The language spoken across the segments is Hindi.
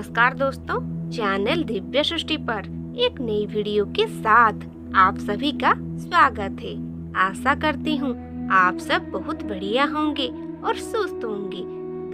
नमस्कार दोस्तों, चैनल दिव्य सृष्टि पर एक नई वीडियो के साथ आप सभी का स्वागत है। आशा करती हूँ आप सब बहुत बढ़िया होंगे और स्वस्थ होंगे।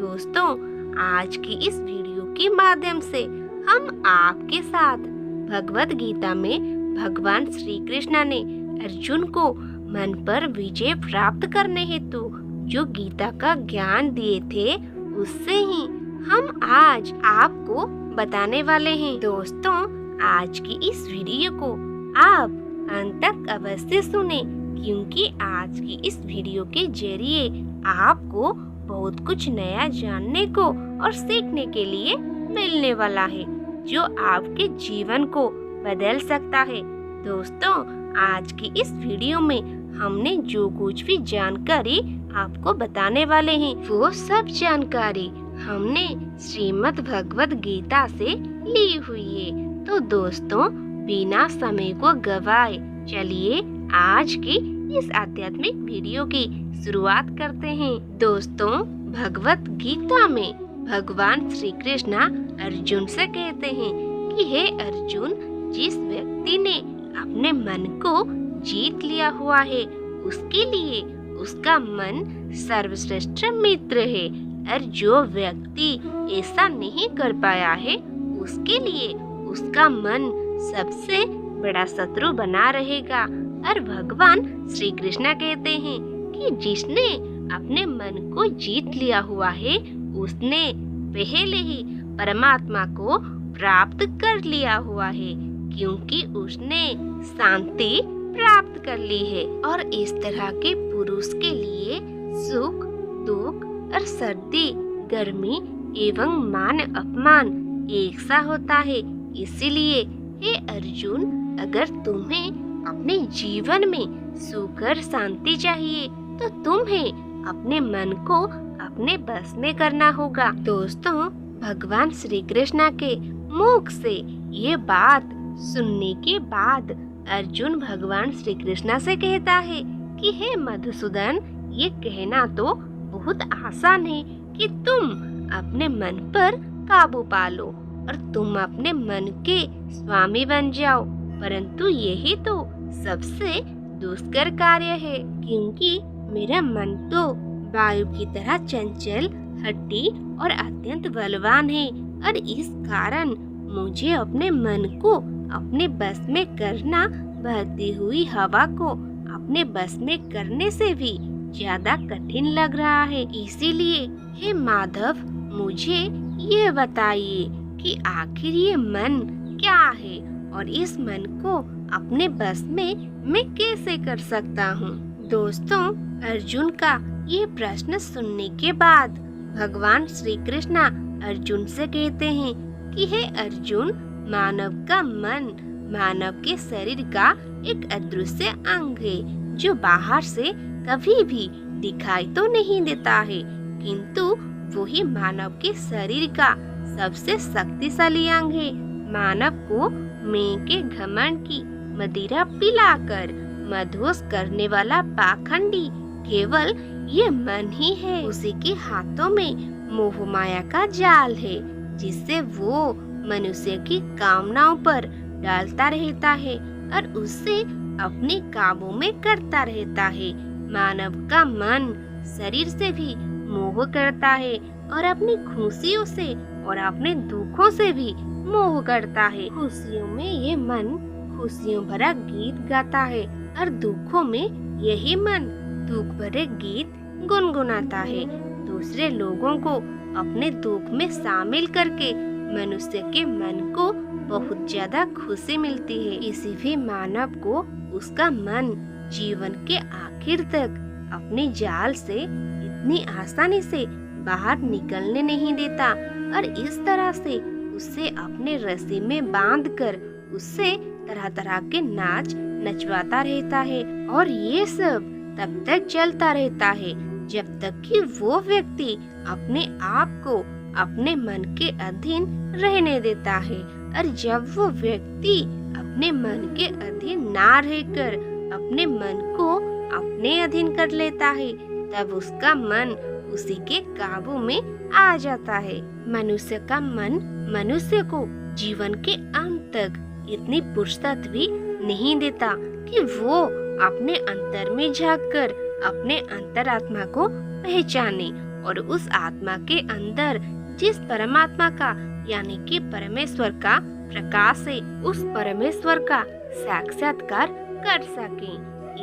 दोस्तों, आज की इस वीडियो के माध्यम से हम आपके साथ भगवत गीता में भगवान श्री कृष्ण ने अर्जुन को मन पर विजय प्राप्त करने हेतु जो गीता का ज्ञान दिए थे, उससे ही हम आज आपको बताने वाले हैं। दोस्तों, आज की इस वीडियो को आप अंत तक अवश्य सुने, क्योंकि आज की इस वीडियो के जरिए आपको बहुत कुछ नया जानने को और सीखने के लिए मिलने वाला है, जो आपके जीवन को बदल सकता है। दोस्तों, आज की इस वीडियो में हमने जो कुछ भी जानकारी आपको बताने वाले हैं, वो सब जानकारी हमने श्रीमद् भगवत गीता से ली हुई है। तो दोस्तों, बिना समय को गवाए चलिए आज की इस आध्यात्मिक वीडियो की शुरुआत करते हैं। दोस्तों, भगवत गीता में भगवान श्री कृष्ण अर्जुन से कहते हैं कि हे अर्जुन, जिस व्यक्ति ने अपने मन को जीत लिया हुआ है, उसके लिए उसका मन सर्वश्रेष्ठ मित्र है, और जो व्यक्ति ऐसा नहीं कर पाया है, उसके लिए उसका मन सबसे बड़ा शत्रु बना रहेगा। और भगवान श्री कृष्ण कहते हैं कि जिसने अपने मन को जीत लिया हुआ है, उसने पहले ही परमात्मा को प्राप्त कर लिया हुआ है, क्योंकि उसने शांति प्राप्त कर ली है। और इस तरह के पुरुष के लिए सुख, दुख और सर्दी, गर्मी एवं मान अपमान एक सा होता है। इसीलिए हे अर्जुन, अगर तुम्हें अपने जीवन में सुख और शांति चाहिए, तो तुम्हें अपने मन को अपने बस में करना होगा। दोस्तों, भगवान श्री कृष्ण के मुख से ये बात सुनने के बाद अर्जुन भगवान श्री कृष्ण से कहता है कि हे मधुसूदन, ये कहना तो बहुत आसान है कि तुम अपने मन पर काबू पालो और तुम अपने मन के स्वामी बन जाओ, परंतु यही तो सबसे दुष्कर कार्य है, क्योंकि मेरा मन तो वायु की तरह चंचल, हट्टी और अत्यंत बलवान है, और इस कारण मुझे अपने मन को अपने बस में करना बहती हुई हवा को अपने बस में करने से भी ज्यादा कठिन लग रहा है। इसीलिए हे माधव, मुझे ये बताइए कि आखिर ये मन क्या है और इस मन को अपने बस में मैं कैसे कर सकता हूँ। दोस्तों, अर्जुन का ये प्रश्न सुनने के बाद भगवान श्री कृष्ण अर्जुन से कहते हैं कि हे अर्जुन, मानव का मन मानव के शरीर का एक अदृश्य अंग है, जो बाहर से कभी भी दिखाई तो नहीं देता है, किंतु वही मानव के शरीर का सबसे शक्तिशाली अंग है। मानव को मैं के घमंड की मदिरा पिलाकर मदहोश करने वाला पाखंडी केवल ये मन ही है। उसी के हाथों में मोह माया का जाल है, जिससे वो मनुष्य की कामनाओं पर डालता रहता है और उससे अपने काबू में करता रहता है। मानव का मन शरीर से भी मोह करता है और अपनी खुशियों से और अपने दुखों से भी मोह करता है। खुशियों में ये मन खुशियों भरा गीत गाता है, और दुखों में यही मन दुख भरे गीत गुनगुनाता है। दूसरे लोगों को अपने दुख में शामिल करके मनुष्य के मन को बहुत ज्यादा खुशी मिलती है। किसी भी मानव को उसका मन जीवन के आखिर तक अपने जाल से इतनी आसानी से बाहर निकलने नहीं देता, और इस तरह से उसे अपने रस्सी में बांधकर उससे तरह तरह के नाच नचवाता रहता है। और ये सब तब तक चलता रहता है जब तक कि वो व्यक्ति अपने आप को अपने मन के अधीन रहने देता है। और जब वो व्यक्ति अपने मन के अधीन ना रहकर अपने मन को अपने अधीन कर लेता है, तब उसका मन उसी के काबू में आ जाता है। मनुष्य का मन मनुष्य को जीवन के अंत तक इतनी फुर्सत भी नहीं देता कि वो अपने अंतर में झांककर अपने अंतरात्मा को पहचाने और उस आत्मा के अंदर जिस परमात्मा का यानी कि परमेश्वर का प्रकाश है, उस परमेश्वर का साक्षात्कार कर सके।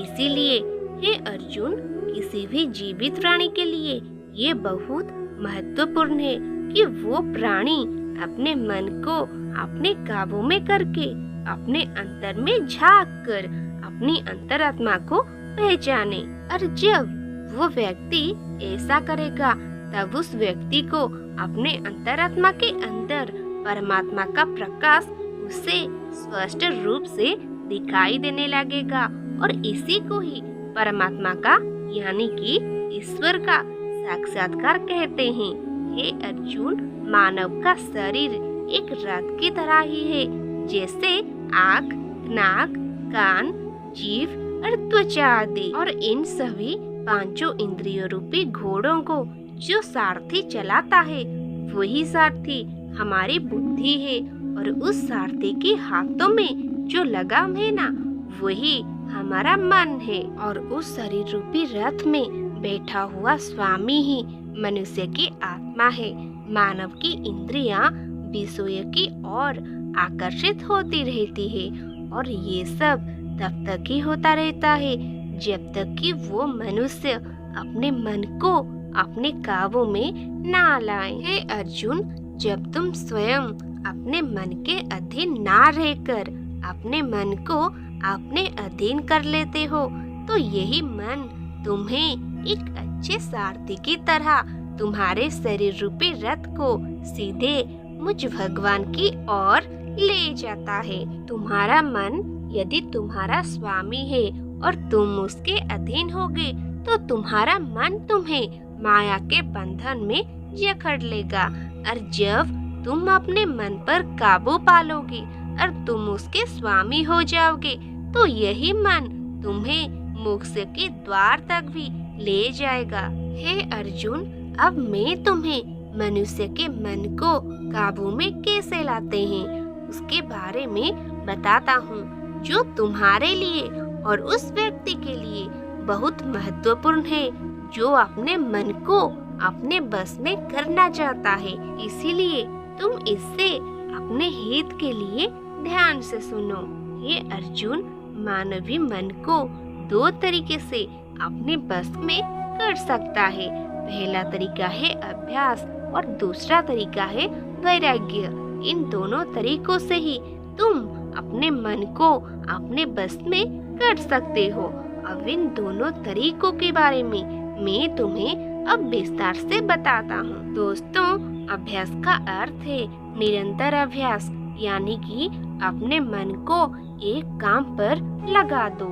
इसीलिए हे अर्जुन, किसी भी जीवित प्राणी के लिए ये बहुत महत्वपूर्ण है कि वो प्राणी अपने मन को अपने काबू में करके अपने अंतर में झांक कर अपनी अंतरात्मा को पहचाने। और जब वो व्यक्ति ऐसा करेगा तब उस व्यक्ति को अपने अंतरात्मा के अंदर परमात्मा का प्रकाश उसे स्पष्ट रूप से दिखाई देने लगेगा और इसी को ही परमात्मा का यानी कि ईश्वर का साक्षात्कार कहते हैं। हे अर्जुन, मानव का शरीर एक रथ की तरह ही है, जैसे आँख, नाक, कान, जीभ और त्वचा आदि। और इन सभी पांचों इंद्रियों रूपी घोड़ों को जो सारथी चलाता है वही सारथी हमारी बुद्धि है, और उस सारथी के हाथों में जो लगाम है ना, वही हमारा मन है। और उस शरीर रूपी रथ में बैठा हुआ स्वामी ही मनुष्य की आत्मा है। मानव की इंद्रियां विषयों की ओर आकर्षित होती रहती है और ये सब तब तक ही होता रहता है जब तक कि वो मनुष्य अपने मन को अपने काबू में ना लाए। हे अर्जुन, जब तुम स्वयं अपने मन के अधीन ना रहकर अपने मन को अपने अधीन कर लेते हो तो यही मन तुम्हें एक अच्छे सारथी की तरह तुम्हारे शरीर रूपी रथ को सीधे मुझ भगवान की ओर ले जाता है। तुम्हारा मन यदि तुम्हारा स्वामी है और तुम उसके अधीन होगे तो तुम्हारा मन तुम्हें माया के बंधन में जकड़ लेगा, और जब तुम अपने मन पर काबू पालोगे और तुम उसके स्वामी हो जाओगे तो यही मन तुम्हें मोक्ष के द्वार तक भी ले जाएगा। हे अर्जुन, अब मैं तुम्हें मनुष्य के मन को काबू में कैसे लाते हैं उसके बारे में बताता हूँ, जो तुम्हारे लिए और उस व्यक्ति के लिए बहुत महत्वपूर्ण है जो अपने मन को अपने बस में करना चाहता है। इसीलिए तुम इससे अपने हित के लिए ध्यान से सुनो। ये अर्जुन, मानवीय मन को दो तरीके से अपने बस में कर सकता है। पहला तरीका है अभ्यास और दूसरा तरीका है वैराग्य। इन दोनों तरीकों से ही तुम अपने मन को अपने बस में कर सकते हो। अब इन दोनों तरीकों के बारे में मैं तुम्हें अब विस्तार से बताता हूँ। दोस्तों, अभ्यास का अर्थ है निरंतर अभ्यास, यानी कि अपने मन को एक काम पर लगा दो,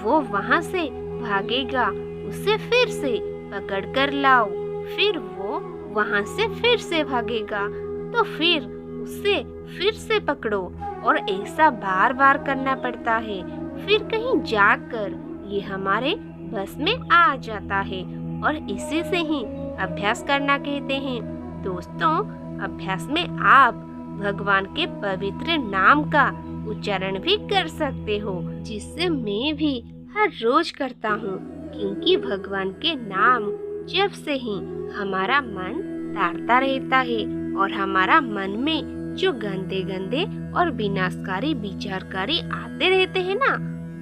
वो वहाँ से भागेगा, उसे फिर से पकड़ कर लाओ, फिर वो वहाँ से फिर से भागेगा तो फिर उसे फिर से पकड़ो, और ऐसा बार बार करना पड़ता है। फिर कहीं जाकर ये हमारे बस में आ जाता है और इसी से ही अभ्यास करना कहते हैं। दोस्तों, अभ्यास में आप भगवान के पवित्र नाम का उच्चारण भी कर सकते हो, जिससे मैं भी हर रोज करता हूँ, क्योंकि भगवान के नाम जब से ही हमारा मन ताड़ता रहता है और हमारा मन में जो गंदे गंदे और विनाशकारी विचारकारी आते रहते हैं ना,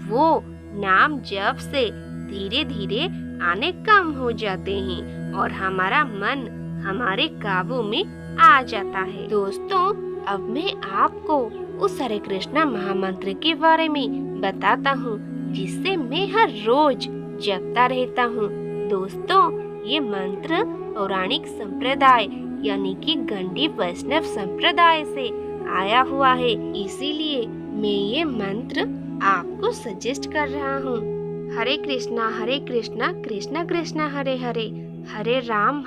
वो नाम जब से धीरे धीरे आने कम हो जाते हैं और हमारा मन हमारे काबू में आ जाता है। दोस्तों, अब मैं आपको उस हरे कृष्णा महामंत्र के बारे में बताता हूँ, जिससे मैं हर रोज जपता रहता हूँ। दोस्तों, ये मंत्र पौराणिक संप्रदाय यानी कि गंडी वैष्णव संप्रदाय से आया हुआ है, इसीलिए मैं ये मंत्र आपको सजेस्ट कर रहा हूँ। हरे कृष्णा कृष्ण कृष्ण हरे हरे, हरे राम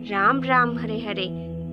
राम राम हरे हरे।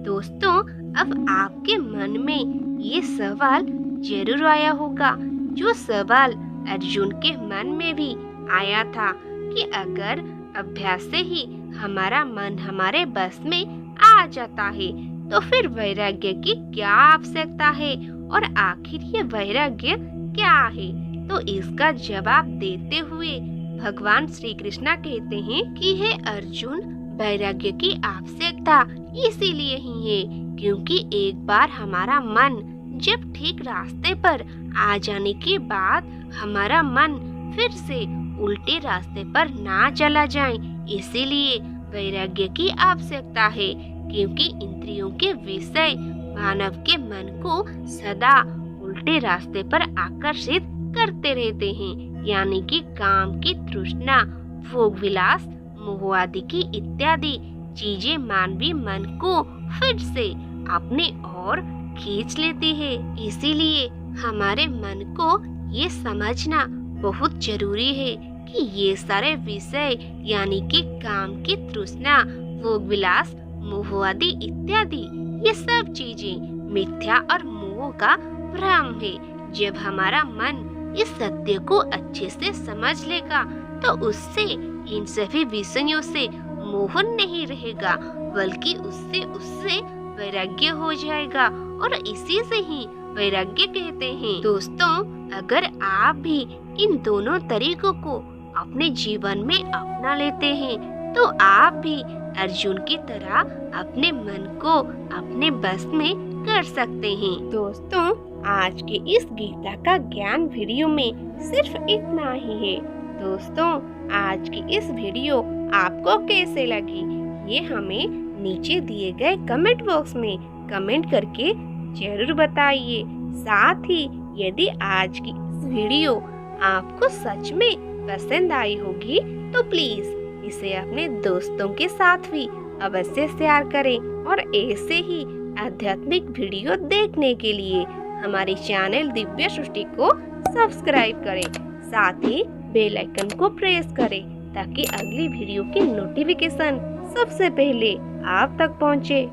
दोस्तों, अब आपके मन में ये सवाल जरूर आया होगा, जो सवाल अर्जुन के मन में भी आया था कि अगर अभ्यास से ही हमारा मन हमारे बस में आ जाता है, तो फिर वैराग्य की क्या आवश्यकता है और आखिर ये वैराग्य क्या है? तो इसका जवाब देते हुए भगवान श्री कृष्ण कहते हैं कि हे अर्जुन, वैराग्य की आवश्यकता इसीलिए ही है क्योंकि एक बार हमारा मन जब ठीक रास्ते पर आ जाने के बाद हमारा मन फिर से उल्टे रास्ते पर ना चला जाए, इसीलिए वैराग्य की आवश्यकता है। क्योंकि इंद्रियों के विषय मानव के मन को सदा उल्टे रास्ते पर आकर्षित करते रहते हैं, यानी कि काम की तृष्णा, भोग विलास, मोह आदि की इत्यादि चीजें मानवीय मन को फिर से अपने ओर खींच लेती है। इसीलिए हमारे मन को ये समझना बहुत जरूरी है कि ये सारे विषय यानी कि काम की तृष्णा, भोग विलास, मोह आदि इत्यादि ये सब चीजें मिथ्या और मोह का भ्रम है। जब हमारा मन इस सत्य को अच्छे से समझ लेगा तो उससे इन सभी विषयों से मोह नहीं रहेगा, बल्कि उससे वैराग्य हो जाएगा और इसी से ही वैराग्य कहते हैं। दोस्तों, अगर आप भी इन दोनों तरीकों को अपने जीवन में अपना लेते हैं तो आप भी अर्जुन की तरह अपने मन को अपने बस में कर सकते हैं। दोस्तों, आज के इस गीता का ज्ञान वीडियो में सिर्फ इतना ही है। दोस्तों, आज की इस वीडियो आपको कैसे लगी ये हमें नीचे दिए गए कमेंट बॉक्स में कमेंट करके जरूर बताइए। साथ ही यदि आज की इस वीडियो आपको सच में पसंद आई होगी तो प्लीज इसे अपने दोस्तों के साथ भी अवश्य शेयर करें और ऐसे ही आध्यात्मिक वीडियो देखने के लिए हमारे चैनल दिव्य सृष्टि को सब्सक्राइब करें। साथ ही बेल आइकन को प्रेस करें ताकि अगली वीडियो की नोटिफिकेशन सबसे पहले आप तक पहुंचे।